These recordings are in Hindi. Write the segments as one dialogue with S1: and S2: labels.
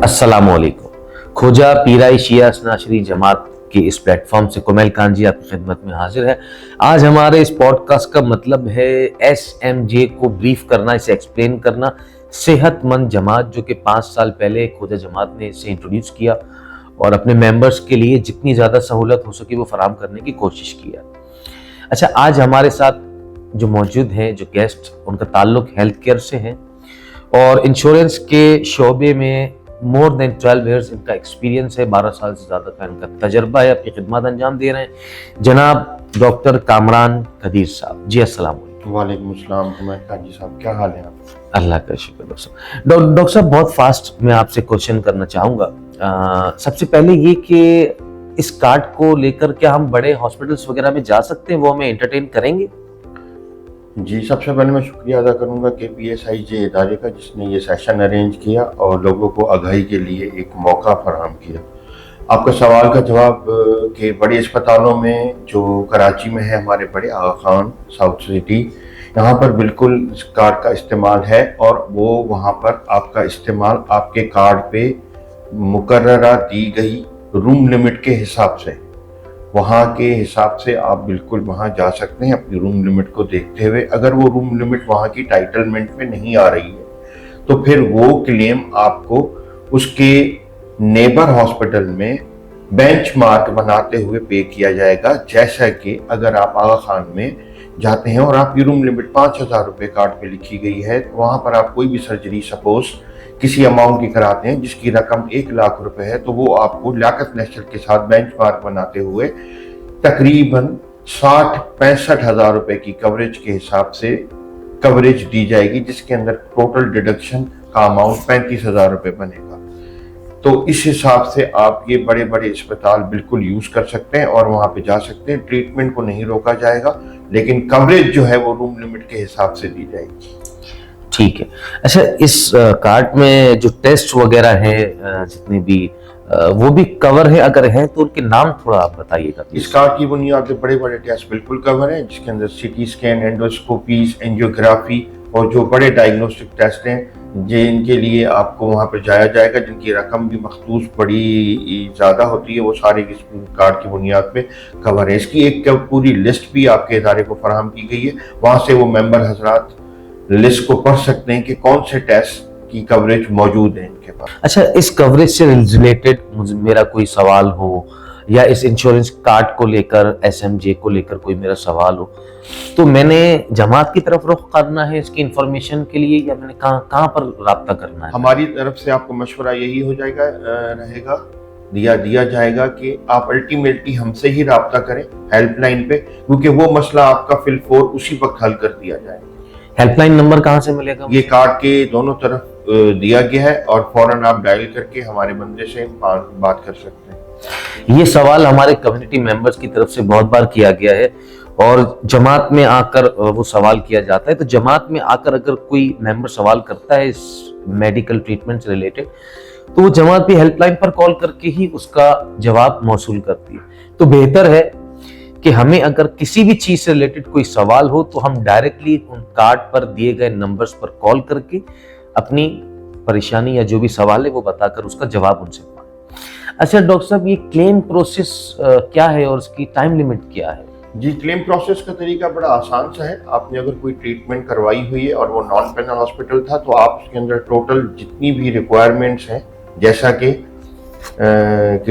S1: अस्सलामुअलैकुम। खोजा पीराई शिया नाशरी जमात के इस प्लेटफॉर्म से कुमैल खान जी आपकी खिदमत में हाजिर है। आज हमारे इस पॉडकास्ट का मतलब है SMJ को ब्रीफ करना, इसे एक्सप्लेन करना। सेहतमंद जमात जो कि 5 साल पहले खोजा जमात ने इसे इंट्रोड्यूस किया और अपने मेंबर्स के लिए जितनी ज़्यादा सहूलत हो सके वो फराहम करने की कोशिश किया। अच्छा, आज हमारे साथ जो मौजूद हैं, जो गेस्ट, उनका ताल्लुक हेल्थ केयर से है और इंश्योरेंस के शोबे में मोर देन 12 ईयर्स इनका एक्सपीरियंस है, 12 साल से ज़्यादा का इनका तजर्बा है। अपनी खिदमत अंजाम दे रहे हैं जनाब डॉक्टर कामरान कदीर साहब जी। अस्सलाम
S2: वालेकुम अस्सलाम। कुमैल खान जी साहब, क्या हाल है आप?
S1: अल्लाह का शुक्र। डॉक्टर साहब, बहुत फास्ट मैं आपसे क्वेश्चन करना चाहूँगा। सबसे पहले ये कि इस कार्ड को लेकर क्या हम बड़े हॉस्पिटल्स वगैरह में जा सकते हैं, वो हमें एंटरटेन करेंगे?
S2: जी, सबसे पहले मैं शुक्रिया अदा करूंगा KPSIJ इदारे का, जिसने ये सेशन अरेंज किया और लोगों को आगाही के लिए एक मौका फराहम किया। आपका सवाल का जवाब कि बड़े अस्पतालों में जो कराची में है, हमारे बड़े आगा खान साउथ सिटी, यहाँ पर बिल्कुल इस कार्ड का इस्तेमाल है और वो वहाँ पर आपका इस्तेमाल आपके कार्ड पे मुकर्ररा दी गई रूम लिमिट के हिसाब से, वहाँ के हिसाब से आप बिल्कुल वहाँ जा सकते हैं अपनी रूम लिमिट को देखते हुए। अगर वो रूम लिमिट वहाँ की टाइटलमेंट में नहीं आ रही है तो फिर वो क्लेम आपको उसके नेबर हॉस्पिटल में बेंचमार्क बनाते हुए पे किया जाएगा। जैसा कि अगर आप आगा खान में जाते हैं और आपकी रूम लिमिट 5,000 रुपये कार्ड पे लिखी गई है, तो वहाँ पर आप कोई भी सर्जरी सपोज किसी अमाउंट की कराते हैं जिसकी रकम 1 लाख रुपए है, तो वो आपको लियाकत नेशनल के साथ बेंचमार्क बनाते हुए तकरीबन 60-65 हज़ार रुपए की कवरेज के हिसाब से कवरेज दी जाएगी, जिसके अंदर टोटल डिडक्शन का अमाउंट 35,000 रुपए बनेगा। तो इस हिसाब से आप ये बड़े बड़े अस्पताल बिल्कुल यूज कर सकते हैं और वहां पे जा सकते हैं। ट्रीटमेंट को नहीं रोका जाएगा, लेकिन कवरेज जो है वो रूम लिमिट के हिसाब से दी जाएगी।
S1: ठीक है। अच्छा, इस कार्ड में जो टेस्ट वगैरह हैं जितने भी वो भी कवर है? अगर है तो उनके नाम थोड़ा आप बताइएगा।
S2: इस कार्ड की बुनियाद पे बड़े बड़े टेस्ट बिल्कुल कवर हैं, जिसके अंदर CT स्कैन, एंडोस्कोपीज, एंजियोग्राफी और जो बड़े डायग्नोस्टिक टेस्ट हैं जिनके लिए आपको वहाँ पर जाया जाएगा, जिनकी रकम भी मखसूस बड़ी ज़्यादा होती है, वो सारे इस कार्ड की बुनियाद पे कवर है। इसकी एक पूरी लिस्ट भी आपके इदारे को फराहम की गई है, वहाँ से वो मेंबर हजरात लिस्ट को पढ़ सकते हैं कि कौन से टेस्ट की कवरेज मौजूद है इनके पास।
S1: अच्छा, इस कवरेज से रिलेटेड मेरा कोई सवाल हो या इस इंश्योरेंस कार्ड को लेकर, SMJ को लेकर कोई मेरा सवाल हो, तो मैंने जमात की तरफ रुख करना है इसकी इंफॉर्मेशन के लिए, या मैंने कहाँ पर राब्ता करना है?
S2: हमारी तरफ से आपको मशवरा यही हो जाएगा रहेगा दिया जाएगा कि आप अल्टीमेटली हमसे ही राब्ता करें हेल्पलाइन पे, क्योंकि वो मसला आपका फिलफोर उसी वक्त हल कर दिया जाएगा।
S1: हेल्पलाइन नंबर कहाँ से मिलेगा?
S2: ये कार्ड के दोनों तरफ दिया गया है और फौरन आप डायल करके हमारे बंदे से बात कर सकते हैं।
S1: ये सवाल हमारे कम्युनिटी मेंबर्स की तरफ से बहुत बार किया गया है और जमात में आकर वो सवाल किया जाता है। तो जमात में आकर अगर कोई मेंबर सवाल करता है इस मेडिकल ट्रीटमेंट से रिलेटेड, तो वो जमात भी हेल्पलाइन पर कॉल करके ही उसका जवाब मौसूल करती है। तो बेहतर है कि हमें अगर किसी भी चीज से रिलेटेड कोई सवाल हो तो हम डायरेक्टली उन कार्ड पर दिए गए नंबर्स पर कॉल करके अपनी परेशानी या जो भी सवाल है वो बताकर उसका जवाब उनसे पाएं। अच्छा डॉक्टर साहब, ये क्लेम प्रोसेस क्या है और उसकी टाइम लिमिट क्या है?
S2: जी, क्लेम प्रोसेस का तरीका बड़ा आसान सा है। आपने अगर कोई ट्रीटमेंट करवाई हुई है और वो नॉन पेनल हॉस्पिटल था, तो आप उसके अंदर टोटल जितनी भी रिक्वायरमेंट्स हैं, जैसा कि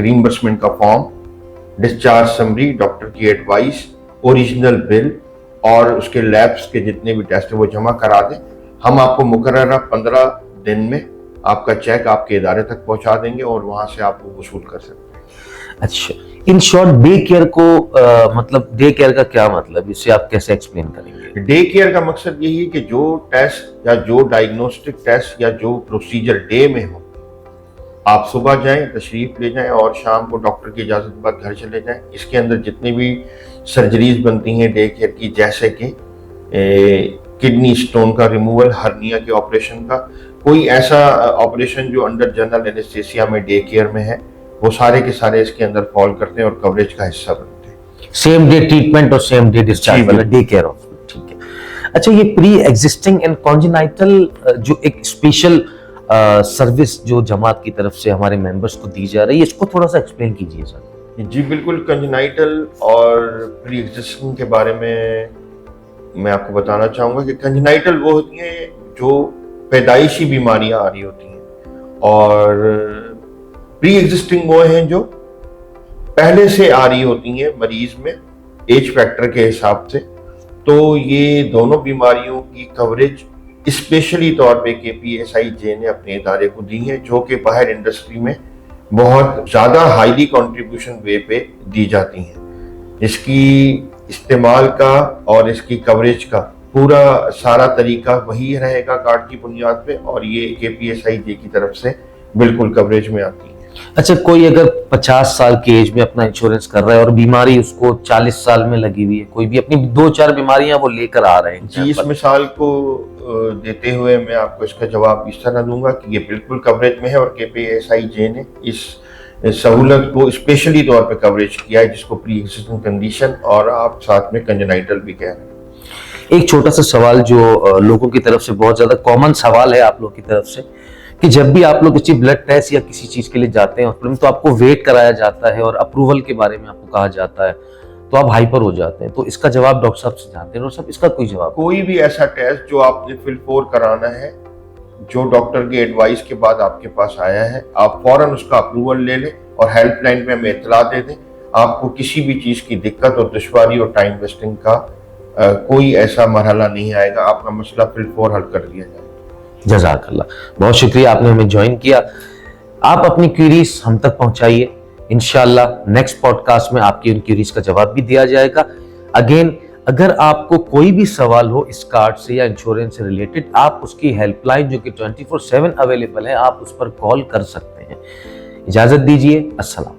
S2: रीइंबर्समेंट का फॉर्म, डिस्चार्ज समरी, डॉक्टर की एडवाइस, ओरिजिनल बिल और उसके लैब्स के जितने भी टेस्ट है वो जमा करा दें। हम आपको मुकर्ररा 15 दिन में आपका चेक आपके इदारे तक पहुंचा देंगे और वहां से आप वो वसूल कर सकते हैं।
S1: अच्छा, इन शॉर्ट डे केयर को मतलब डे केयर का क्या मतलब, इसे आप कैसे एक्सप्लेन करेंगे?
S2: डे केयर का मकसद यही है कि जो टेस्ट या जो डायग्नोस्टिक टेस्ट या जो प्रोसीजर डे में हो, आप सुबह जाएं, तशरीफ ले जाएं और शाम को डॉक्टर की इजाज़त के बाद घर चले जाएं। इसके अंदर जितनी भी सर्जरीज बनती हैं डे केयर की, जैसे कि किडनी स्टोन का रिमूवल, हर्निया के ऑपरेशन का, कोई ऐसा ऑपरेशन जो अंडर जनरल एनेस्थीसिया में डे केयर में है, वो सारे के सारे इसके अंदर फॉल करते हैं और कवरेज का हिस्सा बनते हैं।
S1: सेम डे ट्रीटमेंट और सेम डे डिस्चार्ज वाला डे केयर हॉस्पिटल, ठीक है। अच्छा, ये प्री एग्जिस्टिंग एंड कॉन्जेनाइटल जो एक स्पेशल सर्विस जो जमात की तरफ से हमारे मेंबर्स को दी जा रही है, इसको थोड़ा सा एक्सप्लेन कीजिए सर।
S2: जी बिल्कुल, कंजेनाइटल और प्री एग्जिस्टिंग के बारे में मैं आपको बताना चाहूँगा कि कंजेनाइटल वो होती हैं जो पैदाइशी बीमारियां आ रही होती हैं, और प्री एग्जिस्टिंग वो हैं जो पहले से आ रही होती हैं मरीज में एज फैक्टर के हिसाब से। तो ये दोनों बीमारियों की कवरेज स्पेशली तौर पे KPSIJ ने अपने इदारे को दी है, जो कि बाहर इंडस्ट्री में बहुत ज़्यादा हाईली कंट्रीब्यूशन वे पे दी जाती हैं। इसकी इस्तेमाल का और इसकी कवरेज का पूरा सारा तरीका वही रहेगा कार्ड की बुनियाद पे, और ये KPSIJ की तरफ से बिल्कुल कवरेज में आती है।
S1: अच्छा, कोई अगर 50 साल की एज में अपना इंश्योरेंस कर रहा है और बीमारी उसको 40 साल में लगी हुई है, कोई भी अपनी 2-4 बीमारियां वो लेकर आ रहे हैं
S2: जी, इस मिसाल को देते हुए मैं आपको इसका जवाब इस तरह दूंगा कि ये बिल्कुल कवरेज में है, और KPSIJ ने इस सहूलत को स्पेशली तौर पे कवरेज किया है, जिसको प्री एग्जिस्टिंग कंडीशन और आप साथ में कंजेनाइटल भी कह रहे हैं।
S1: एक छोटा सा सवाल जो लोगों की तरफ से बहुत ज्यादा कॉमन सवाल है आप लोगों की तरफ से, कि जब भी आप लोग किसी ब्लड टेस्ट या किसी चीज के लिए जाते हैं हॉस्पिटल में, तो आपको वेट कराया जाता है और अप्रूवल के बारे में आपको कहा जाता है, तो आप हाइपर हो जाते हैं। तो इसका जवाब डॉक्टर साहब से जानते हैं। डॉक्टर साहब, इसका कोई जवाब?
S2: कोई भी ऐसा टेस्ट जो आपने फिल-4 कराना है, जो डॉक्टर के एडवाइस के बाद आपके पास आया है, आप फौरन उसका अप्रूवल ले लें और हेल्पलाइन पे हमें इत्तला दे दें। आपको किसी भी चीज की दिक्कत और दुश्वारी और टाइम वेस्टिंग का कोई ऐसा मरहला नहीं आएगा। आपका मसला फिल-4 हल कर दिया जाएगा।
S1: जज़ाकल्लाह, बहुत शुक्रिया आपने हमें ज्वाइन किया। आप अपनी क्वेरीज हम तक पहुंचाइए, इंशाल्लाह नेक्स्ट पॉडकास्ट में आपकी उन क्वेरीज का जवाब भी दिया जाएगा। अगेन, अगर आपको कोई भी सवाल हो इस कार्ड से या इंश्योरेंस से रिलेटेड, आप उसकी हेल्पलाइन जो कि 24/7 अवेलेबल है, आप उस पर कॉल कर सकते हैं। इजाजत दीजिए, अस्सलाम।